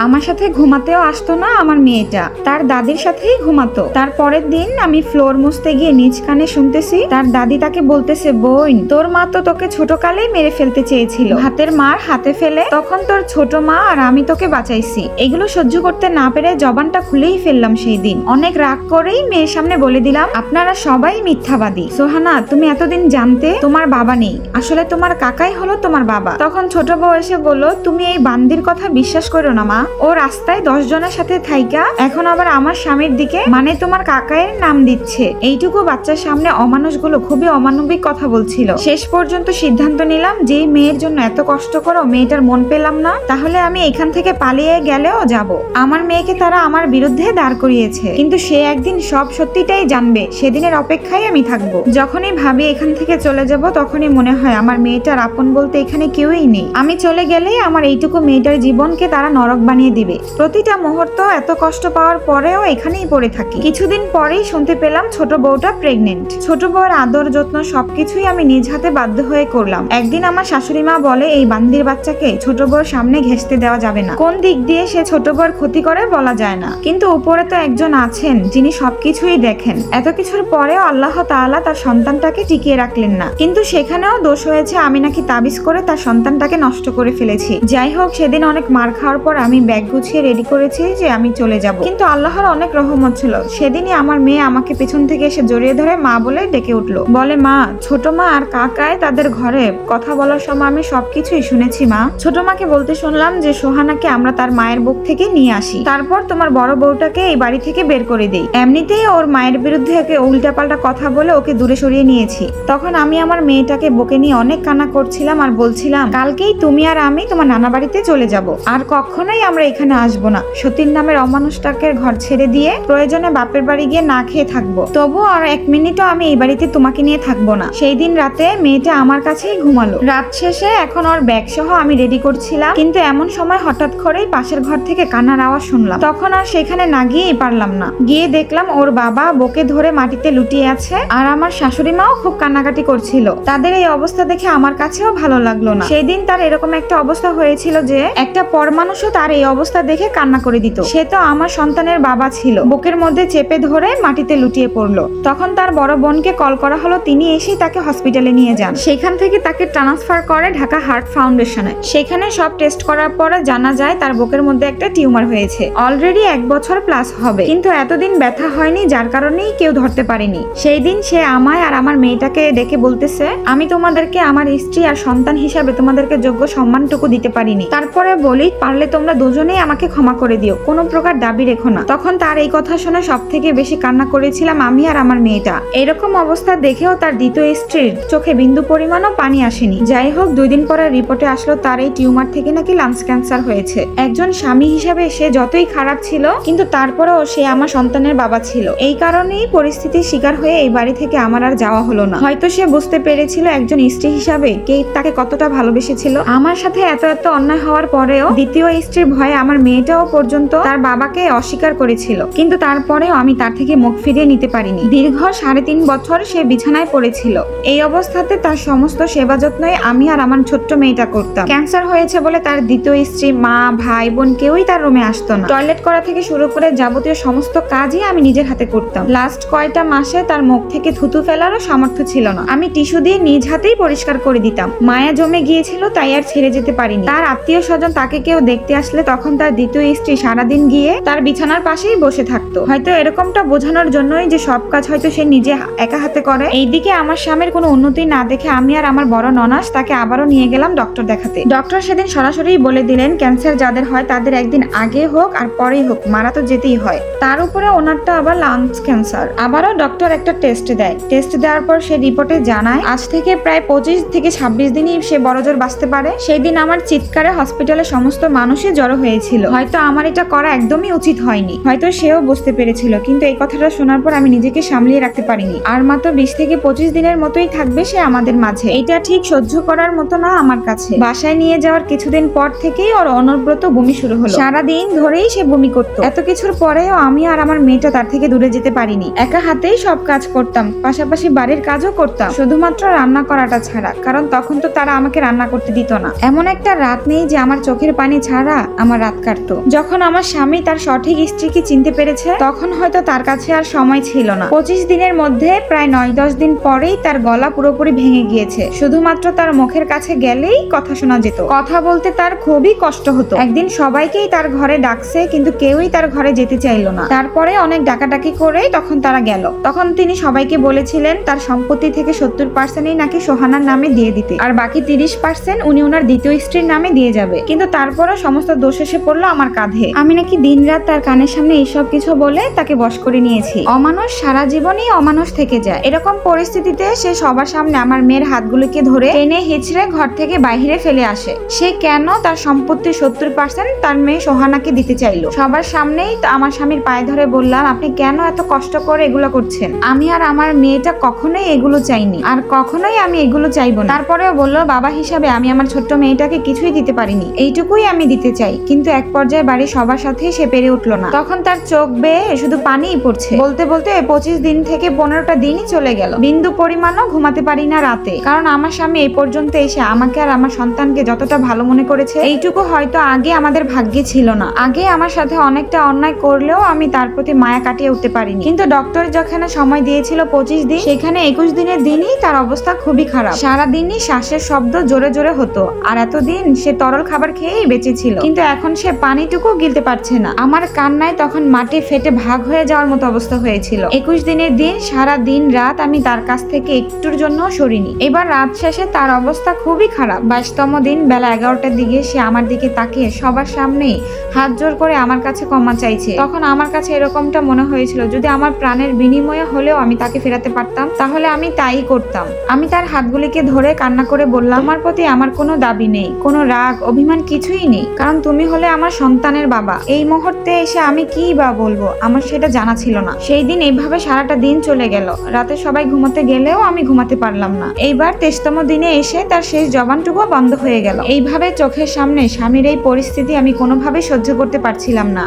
আমার সাথে ঘুমাতেও আসতো না আমার মেয়েটা, তার দাদির সাথেই ঘুমাতো। তার পরের দিন আমি ফ্লোর মুছতে গিয়ে নিজ কানে শুনতেছি তার দাদি তাকে বলতেছে, বোন তোর মা তো তোকে ছোট কালেই মেরে ফেলতে চেয়েছিল, হাতের মার হাতে ফেলে তখন তোর ছোট মা আর আমি তোকে বাঁচাইছি। এগুলো সহ্য করতে না পেরে জবানটা খুলেই ফেললাম। সেই দিন অনেক রাগ করেই মেয়ের সামনে বলে দিলাম, আপনারা সবাই মিথ্যাবাদী। সোহানা, তুমি এতদিন জানতে তোমার বাবা নেই, আসলে তোমার কাকাই হলো তোমার বাবা। তখন ছোট বউ এসে বলল, তুমি এই বান্দির কথা বিশ্বাস করো না মা, ও রাস্তায় 10 জনের সাথে থাইকা এখন আবার আমার স্বামীর দিকে মানে তোমার কাকায়ের নাম দিচ্ছে। এইটুকু বাচ্চার সামনে অমানুষগুলো খুবই অমানবিক কথা বলছিল। শেষ পর্যন্ত সিদ্ধান্ত নিলাম, যে মেয়ের জন্য এত কষ্ট করো মেয়েটার মন পেলাম না, তাহলে আমি এখান থেকে পালিয়ে গেলেও যাব। আমার মেয়েকে তারা আমার বিরুদ্ধে দাঁড় করিয়েছে, কিন্তু সে একদিন সব সত্যিটাই জানবে, সেদিনের অপেক্ষায় আমি থাকবো। যখনই ভাবি এখান থেকে চলে যাব তখনই মনে হয় আমার মেয়েটার আপন বলতে এখানে কেউই নেই। আমি চলে গেলেই আমার এইটুকু মেয়েটার জীবনকে তারা নরক বানিয়ে দিবে। প্রতিটা মুহূর্ত এত কষ্ট পাওয়ার পরেও এখানেই পড়ে থাকি। কিছুদিন পরেই শুনতে পেলাম ছোট বউটা প্রেগনেন্ট। ছোট বউয়ের আদর যত্ন সবকিছুই আমি নিজ হাতে বাধ্য হয়ে করলাম। একদিন আমার শাশুড়ি মা বলে, এই বান্দির বাচ্চাকে ছোট বউর সামনে ঘেঁষতে দেওয়া যাবে না, কোন দিক দিয়ে সে ছোট বউর ক্ষতি করে বলা যায় না, কিন্তু উপরে তো একজন আছেন যিনি সবকিছুই দেখেন। এত কিছুর পরেও আল্লাহ তাআলা তার সন্তানটাকে টিকিয়ে রাখলেন না, কিন্তু সেখানেও দোষ হয়েছে, আমি নাকি তাবিজ করে তার সন্তানটাকে নষ্ট করে ফেলেছি। যাই হোক, সেদিন অনেক মার খাওয়ার পর আমি ব্যাগ গুছিয়ে রেডি করেছি যে আমি চলে যাব, কিন্তু আল্লাহর অনেক রহমত ছিল। সেদিনই আমার মেয়ে আমাকে পেছন থেকে এসে জড়িয়ে ধরে মা বলে ডেকে উঠলো, বলে, মা, ছোট মা আর কাকায় তাদের ঘরে কথা বলার সময় আমি সবকিছুই শুনেছি মা। ছোট মাকে বলতে শুনলাম যে সোহানাকে আমরা তার মায়ের বুক থেকে নিয়ে আসি, তারপর তোমার বড় বউটাকে এই বাড়ি থেকে বের করে দেই। এমনিতেই ওর মায়ের বিরুদ্ধে ওকে উল্টাপাল্টা কথা বলে ওকে দূরে সরিয়ে নিয়েছি। তখন আমি আমার মেয়েটাকে বুকে নিয়ে অনেক কান্না করছিলাম আর বলছিলাম, কালকেই তুমি আর আমি তোমার নানা বাড়িতে চলে যাব, আর কখনোই আমরা এখানে আসবো না। সতীর নামের অমানুষটাকে ঘর ছেড়ে দিয়ে প্রয়োজনে বাপের বাড়ি গিয়ে না খেয়ে থাকবো, তবু আর 1 মিনিটও আমি এই বাড়িতে তোমাকে নিয়ে থাকবো না। সেই দিন রাতে মেয়েটা আমার কাছেই ঘুমালো। রাত শেষে এখন ওর ব্যাগ সহ আমি রেডি করছিলাম, কিন্তু এমন সময় হঠাৎ করেই পাশের ঘর থেকে কান্নার আওয়াজ শুনলাম। তখন আর সেখানে না গিয়েই পারলাম না, গিয়ে দেখলাম ওর বাবা বকে ধরে মাটিতে লুটিয়ে আছে, আর আমার শাশুড়ি মাও খুব কান্নাকাটি করছিল। তাদের এই অবস্থা দেখে আমার কাছেও ভালো লাগলো না। সেই দিন তার এরকম একটা অবস্থা হয়েছিল যে একটা পরমানুষও তার এই অবস্থা দেখে কান্না করে দিত। সে তো আমার সন্তানের বাবা ছিল, বুকের মধ্যে চেপে ধরে মাটিতে লুটিয়ে পড়লো। তখন তার বড় বোনকে কল করা হলো, তিনি এসেই তাকে হসপিটালে নিয়ে যান। সেখান থেকে তাকে ট্রান্সফার করে ঢাকা হার্ট ফাউন্ডেশনে। সেখানে সব টেস্ট করার পরে জানা যায় তার বুকের মধ্যে একটা টিউমার হয়েছে, অলরেডি 1 বছর প্লাস হবে, কিন্তু এতদিন ব্যথা হয়নি, যার কারণেই কেউ ধরতে পারেনি। সেই দিন সে আমায় আর আমার মেয়েটাকে ডেকে বলতেছে, আমি তোমাদেরকে আমার স্ত্রী আর সন্তান হিসাবে তোমাদেরকে যোগ্য সম্মানটুকু দিতে পারিনি, তারপরে বলি পারলে তোমরা দুজনেই আমাকে ক্ষমা করে দিও, কোনো প্রকার দাবি রেখো না। তখন তার এই কথা শুনে সব থেকে বেশি কান্না করেছিলাম আমি আর আমার মেয়েটা। এরকম অবস্থা দেখেও তার দ্বিতীয় স্ত্রীর চোখে বিন্দু পরিমাণও পানি আসেনি। যাই হোক, 2 দিন পরে রিপোর্টে আসলো তার এই টিউমার থেকে নাকি লাংস ক্যান্সার হয়েছে। একজন স্বামী হিসাবে সে যতই খারাপ ছিল, কিন্তু তারপরেও সে আমার সন্তানের বাবা ছিল। এই কারণেই পরিস্থিতির শিকার হয়ে এই বাড়ি থেকে আমার আর যাওয়া হলো না। হয়তো সে বুঝতে পেরেছিল একজন স্ত্রী হিসাবে কে তাকে কতটা ভালোবেসেছিল। আমার সাথে এত এত অন্যায় হওয়ার পরেও দ্বিতীয় স্ত্রীর ভয়ে আমার মেয়েটাও পর্যন্ত তার বাবাকে অস্বীকার করেছিল, কিন্তু তারপরেও আমি তার থেকে মুখ ফিরিয়ে নিতে পারিনি। দীর্ঘ 3.5 বছর সে বিছানায় পড়েছিল। এই অবস্থাতে তার সমস্ত সেবা যত্নই আমি আর আমার ছোট্ট মেয়েটা করতাম। ক্যান্সার হয়েছে বলে তার দ্বিতীয় স্ত্রী, মা, ভাই, বোন কেউই তার রুমে আসতো না। টয়লেট করা থেকে শুরু করে যাবতীয় সমস্ত কাজই আমি নিজের হাতে করতাম। লাস্ট কয়টা মাসে তার মুখ থেকে থুতু ফেলারও সামর্থ্য ছিল না, আমি টিস্যু দিয়ে নিজ হাতেই পরিষ্কার করে দিতাম। মায়া জমে গিয়েছিল, তাই আর ছেড়ে যেতে পারিনি। তার আত্মীয় স্বজন তাকে কেউ দেখতে আসলে তখন তার দ্বিতীয় স্ত্রী সারাদিন গিয়ে তার বিছানার পাশেই বসে থাকতো। হয়তো এরকমটা বোঝানোর জন্যই যে সব কাজ হয়তো সে নিজে একা হাতে করে। এইদিকে আমার স্বামীর কোনো উন্নতি না দেখে আমি আর আমার বড় ননাস তাকে আবারও নিয়ে গেলাম ডক্টর দেখাতে। ডক্টর সেদিন সরাসরি বলে দিলেন, ক্যান্সার যাদের হয় তাদের একদিন আগে হোক আর পরেই হোক মারা তো যেতেই হয়, তার উপরে ওনারটা আবার লাংস ক্যান্সার। আবারও ডক্টর একটা টেস্ট দেয়। টেস্ট দেওয়ার পর সে রিপোর্টে জানায় আজ থেকে প্রায় 25 থেকে 26 দিনই সে বড়জোর বাঁচতে পারে। সেই দিন আমার চিৎকারে হসপিটালে সমস্ত মানুষই জড়ো হয়েছিল। হয়তো আমার এটা করা একদমই উচিত হয়নি, হয়তো সেও বুঝতে পেরেছিল, কিন্তু এই কথাটা শোনার পর আমি নিজেকে সামলিয়ে রাখতে পারিনি। আর মাত্র 20 থেকে 25 দিনের মতোই থাকবে সে আমাদের মাঝে, এটা ঠিক সহ্য করার মতো না আমার কাছে। বাসায় নিয়ে যাওয়ার কিছুদিন পর থেকেই ওর অনবরত বমি শুরু হলো, সারাদিন ধরেই সে বমি করতো। এত কিছুর পরেও আমি আর আমার মেয়েটা তার থেকে দূরে যেতে পারিনি। একা হাতেই সব কাজ করতাম, পাশাপাশি বাড়ির কাজও করতাম, শুধুমাত্র রান্না করাটা ছাড়া, কারণ তখন তো তারা আমাকে রান্না করতে দিত না। এমন একটা রাত নেই যে আমার চোখের পানি ছাড়া আমার রাত কাটতো। যখন আমার স্বামী তার সঠিক স্ত্রীকে চিনতে পেরেছে তখন হয়তো তার কাছে আর সময় ছিল না। 25 দিনের মধ্যে প্রায় 9-10 দিন পরেই তার গলা পুরোপুরি ভেঙে গিয়েছে। শুধুমাত্র তার মুখের কাছে গেলেই কথা শোনা যেত। কথা বলতে তার খুবই কষ্ট হতো। একদিন সবাইকেই তার ঘরে ডাকছে কিন্তু কেউই তার ঘরে যেতে চাইলো না। তারপরে অনেক ডাকাডাকি করে তখন তারা গেল। তখন তিনি সবাইকে বলেছিলেন তার সম্পত্তি থেকে 70%ই নাকি সোহানার নামে দিয়ে দিতে, আর বাকি 30% উনি ওনার দ্বিতীয় স্ত্রীর নামে দিয়ে যাবে। কিন্তু তারপরও সমস্ত দোষ এসে পড়লো আমার কাঁধে। আমি নাকি দিনরাত তার কানের সামনে এইসব কিছু বলে তাকে বশ করে নিয়েছি। অমানুষ সারা জীবনই অমানুষ থেকে যায়। এরকম পরিস্থিতিতে সে সবার সামনে আমার মেয়ের হাতগুলোকে ধরে টেনে হিচড়ে ঘর থেকে বাইরে ফেলে আসে। সে কেন তার সম্পত্তির 70% তার মেয়ে সোহানাকে দিতে চাইলো? সবার সামনেই আমার স্বামীর পায়ে ধরে বললাম, আপনি কেন এত কষ্ট করে এগুলো করছেন? আমি আর আমার মেয়েটা কখনোই এগুলো চাইনি, আর কখনোই আমি এগুলো চাইবো না। তারপরেও বললো, বাবা হিসাবে আমি আমার ছোট্ট মেয়েটাকে কিছুই দিতে পারিনি, এইটুকুই আমি দিতে চাই। কিন্তু এক পর্যায়ে বাড়ির সবার সাথেই সে পেরে উঠলো না। তখন তার চোখ বেয়ে শুধু পানিই পড়ছে। বলতে বলতে 25 দিন থেকে 15টা দিনই চলে গেল। বিন্দু পরিমাণও ঘুমাতে পারি না রাতে, কারণ আমার স্বামী এই পর্যন্ত এসে আমাকে আর আমার সন্তানকে যতটা ভালো মনে করেছে এইটুকু হয়তো আগে আমাদের ভাগ্যে ছিল না। আগে আমার সাথে অনেকটা অন্যায় করলেও আমি তার প্রতি মায়া কাটিয়ে উঠতে পারিনি। কিন্তু ডক্টর যেখানে সময় দিয়েছিল 25 দিন, সেখানে 21 দিনের দিনই তার অবস্থা খুবই খারাপ। সারাদিনই শ্বাসের শব্দ জোরে জোরে হতো, আর এতদিন সে তরল খাবার খেয়েই বেঁচে ছিল। কিন্তু এখন সে পানিটুকু গিলতে পারছে না। আমার কান্নায় তখন মাটি ফেটে ভাগ হয়ে যাওয়ার মতো অবস্থা হয়েছিল। 21 দিনের দিন সারা দিন রাত আমি তার কাছ থেকে একটুর জন্য সরিনি। এবার রাত শেষে তার অবস্থা খুবই খারাপ। 22তম দিন বেলা 11টার দিকে সে আমার দিকে তাকিয়ে সবার সামনেই হাত জোর করে আমার কাছে ক্ষমা চাইছে। তখন আমার কাছে এরকমটা মনে হয়েছিল, যদি আমার প্রাণের বিনিময়ে হলেও আমি তাকে ফেরাতে পারতাম তাহলে আমি তাই করতাম। আমি তার হাতগুলিকে ধরে কান্না করে বললাম, আমার প্রতি আমার কোনো দাবি নেই, কোনো রাগ অভিমান কিছুই নেই, কারণ তুমি হলে আমার সন্তানের বাবা। এই মুহূর্তে এসে আমি কি বা বলবো আমার সেটা জানা ছিল না। সেই দিন এইভাবে সারাটা দিন চলে গেল। রাতে সবাই ঘুমাতে গেলেও আমি ঘুমাতে পারলাম না। এইবার 23তম দিনে এসে তার শেষ জবানটুকু বন্ধ হয়ে গেল। এইভাবে চোখের সামনে স্বামীর এই পরিস্থিতি আমি কোনোভাবেই সহ্য করতে পারছিলাম না।